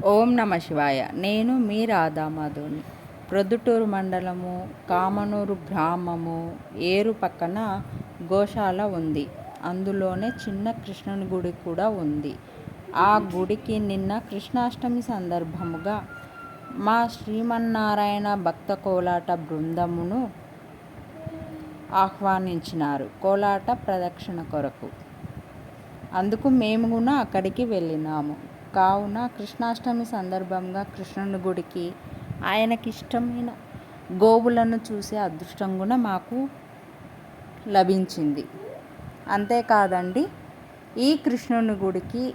ఓం నమ శివాయ. నేను మీ రాధామాధుని. ప్రొద్దుటూరు మండలము, కామనూరు గ్రామము, ఏరు పక్కన గోశాల ఉంది. అందులోనే చిన్న కృష్ణుని గుడి కూడా ఉంది. ఆ గుడికి నిన్న కృష్ణాష్టమి సందర్భముగా మా శ్రీమన్నారాయణ భక్త కోలాట బృందమును ఆహ్వానించినారు కోలాట ప్రదక్షిణ కొరకు. అందుకు మేము కూడా అక్కడికి వెళ్ళినాము. కావున కృష్ణాష్టమి సందర్భంగా కృష్ణుని గుడికి ఆయనకి ఇష్టమైన గోవులను చూసే అదృష్టం కూడా మాకు లభించింది. అంతేకాదండి, ఈ కృష్ణుని గుడికి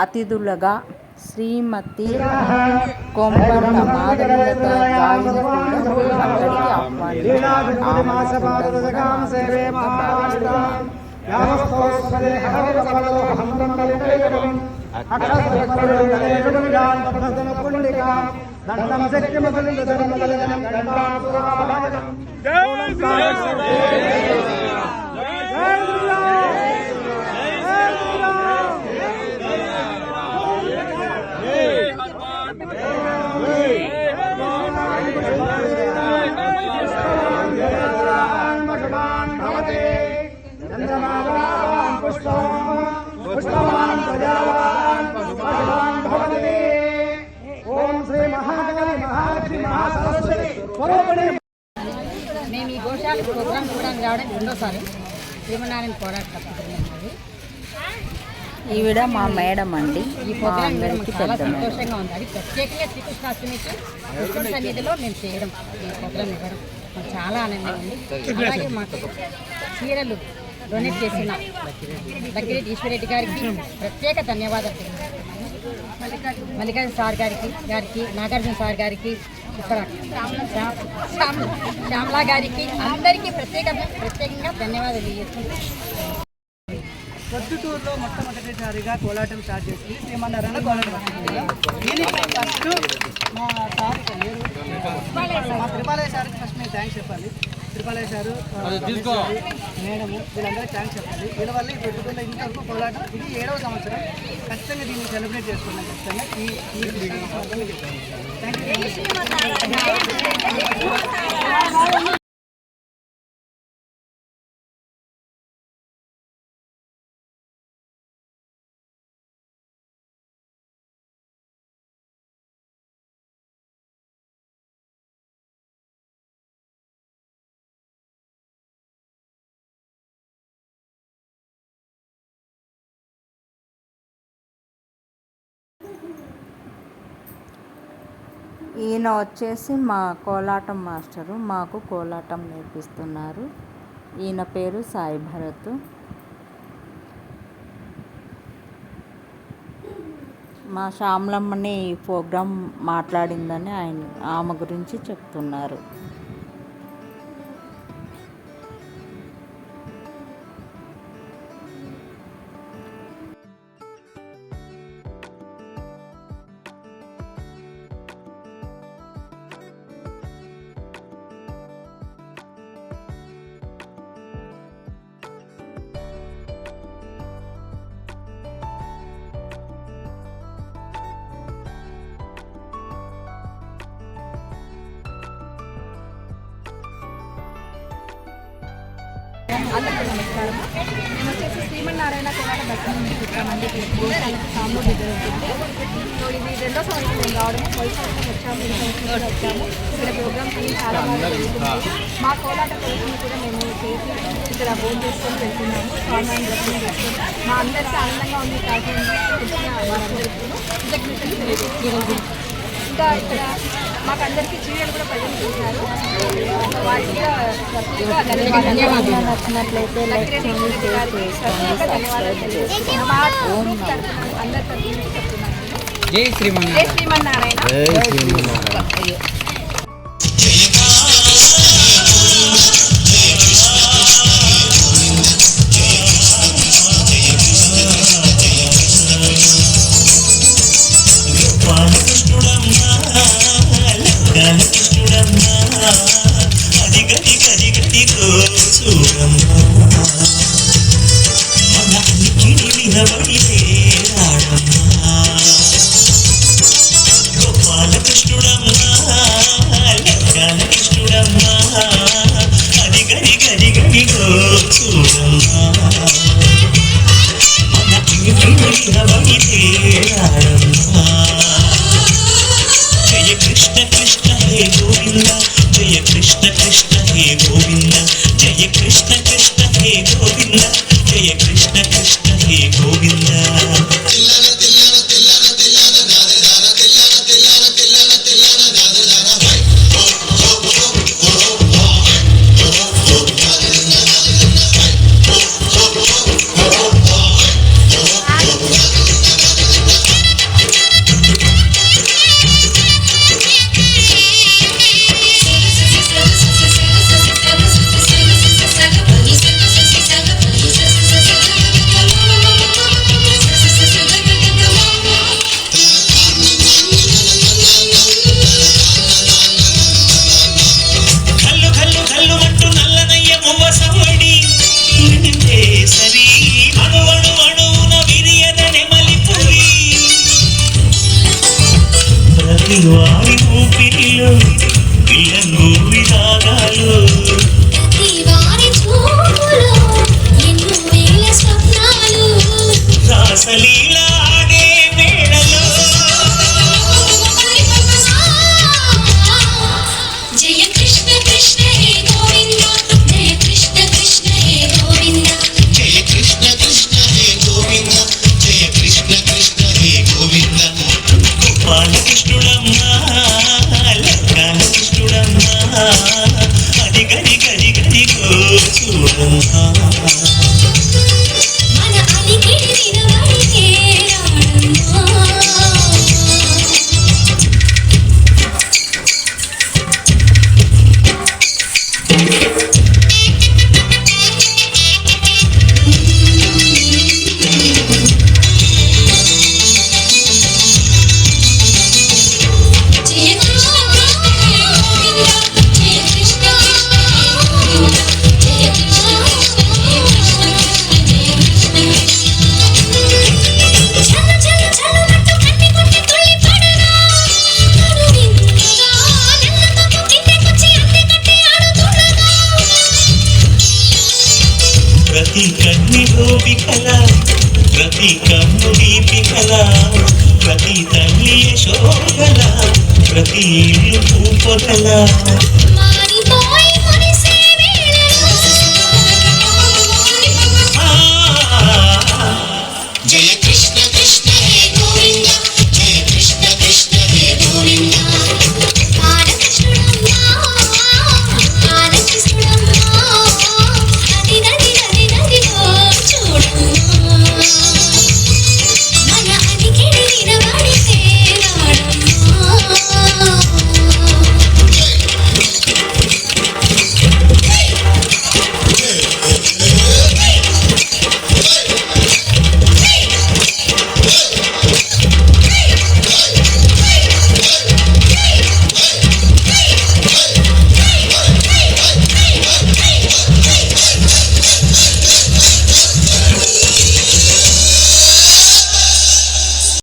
అతిథులుగా శ్రీమతి కొంబర్ల మాధవీలత గారిని కూడా అక్కడికి మేము ఈ గోశాల ప్రోగ్రాం చూడడానికి రావడం రెండోసారి. శ్రీమన్నారాయణ పోరాట ఈవిడ మా మేడం అండి. ఈ ప్రోగ్రాం చాలా సంతోషంగా ఉంది. అది ప్రత్యేకంగా శ్రీకృష్ణాష్టమికి కృష్ణ సన్నిధిలో మేము చేయడం, ఈ ప్రోగ్రాం ఇవ్వడం మాకు చాలా ఆనందంగా ఉంది. అలాగే మాకు చీరలు డొనేట్ చేసిన దగ్గరెడ్డి ఈశ్వరెడ్డి గారికి ప్రత్యేక ధన్యవాదాలు. మల్లికార్జున సార్ గారికి నాగార్జున సార్ గారికి, ఇక్కడ శ్యామలా గారికి, అందరికీ ప్రత్యేకంగా ధన్యవాదాలు తెలియజేస్తున్నాను. ప్రొద్దుటూరులో మొట్టమొదటిసారిగా కోలాటం స్టార్ట్ చేసింది శ్రీమన్నారాయణ కోలాటం. ఫస్ట్ మా త్రిపాలయ్య సార్కి ఫస్ట్ మేము థ్యాంక్స్ చెప్పాలి. త్రిపాలయ్య సారు, మేడము, వీళ్ళందరికీ థ్యాంక్స్ చెప్పాలి. వీళ్ళ వల్ల ఈ ప్రొద్దుటూరులో ఇంతవరకు కోలాటం ఇది 7వ సంవత్సరం. ఖచ్చితంగా దీన్ని సెలబ్రేట్ చేసుకున్నాం. ఖచ్చితంగా థ్యాంక్ యూ. ఈయన వచ్చేసి మా కోలాటం మాస్టరు, మాకు కోలాటం నేర్పిస్తున్నారు. ఈయన పేరు సాయి భరత్. మా శ్యామలమ్మని ఈ ప్రోగ్రాం మాట్లాడిందని ఆమె గురించి చెప్తున్నారు. అందరికీ నమస్కారం. మేము వచ్చేసి శ్రీమన్నారాయణ కోలాట భక్తులు వచ్చామండి. గోశాలకు సామూలు దగ్గర ఉంటుంది. సో ఇది రెండో సంవత్సరం మేము రావడము. మొదటి సంవత్సరం వచ్చాము, ఈ సంవత్సరం వచ్చాము. ఇక్కడ ప్రోగ్రామ్స్ అన్ని చాలా బాగా జరుగుతున్నాయి. మా కోలాట ప్రదర్శన కూడా మేము చేసి ఇక్కడ భోజనం చేసుకొని వెళ్తున్నాము. స్వామివారిని దర్శనం చేసుకొని మా అందరికీ ఆనందంగా ఉంది. కాకుండా తెలిసిన వారందరికీ కృతజ్ఞతలు తెలియజేస్తున్నాము. ఇంకా ఇక్కడ మాకు అందరికీ చీరలు కూడా ప్రజెంట్ చేశారు. వారికి ధన్యవాదాలు. నచ్చినట్లయితే లైక్ చేయండి, షేర్ చేసుకోండి, సబ్స్క్రైబ్ చేసుకోండి. అందరి తరఫున చెప్తున్నాను. జై శ్రీమన్నారాయణ. మన అన్నిటిని వినబడితే రాడమ్మా. వారి ఊపిరిలో విలంగు విరాగాలు రాసలీలా ఆడే వేళలో జయ కృష్ణ కృష్ణ హే గోవింద జయ కృష్ణ కృష్ణ హే గోవింద జయ కృష్ణ కృష్ణ హే గోవింద జయ కృష్ణ కృష్ణ హే గోవింద గోపాలకృష్ణుడమ్మా లక్ష్మణకృష్ణుడమ్మా అది గది గది గది చూడమ్మా మన అలికిడి వినబడితే రాడమ్మా జయ కృష్ణ కృష్ణ హే గోవింద జయ కృష్ణ కృష్ణ హే గోవింద జయ కృష్ణ కృష్ణ హే కృష్ణ కృష్ణ జయ కృష్ణ చల చల చల మట్టు కట్టి కొట్టి తుళ్ళి పడగా కరువిందుగా నెల్లతో కిందకొచ్చి అన్ని కట్టి ఆడుతుండగా ప్రతి కన్ని గోపికల ప్రతి కన్ను దీపికల ప్రతి తల్లి యశోగల ప్రతి ఇల్లు పూపొదల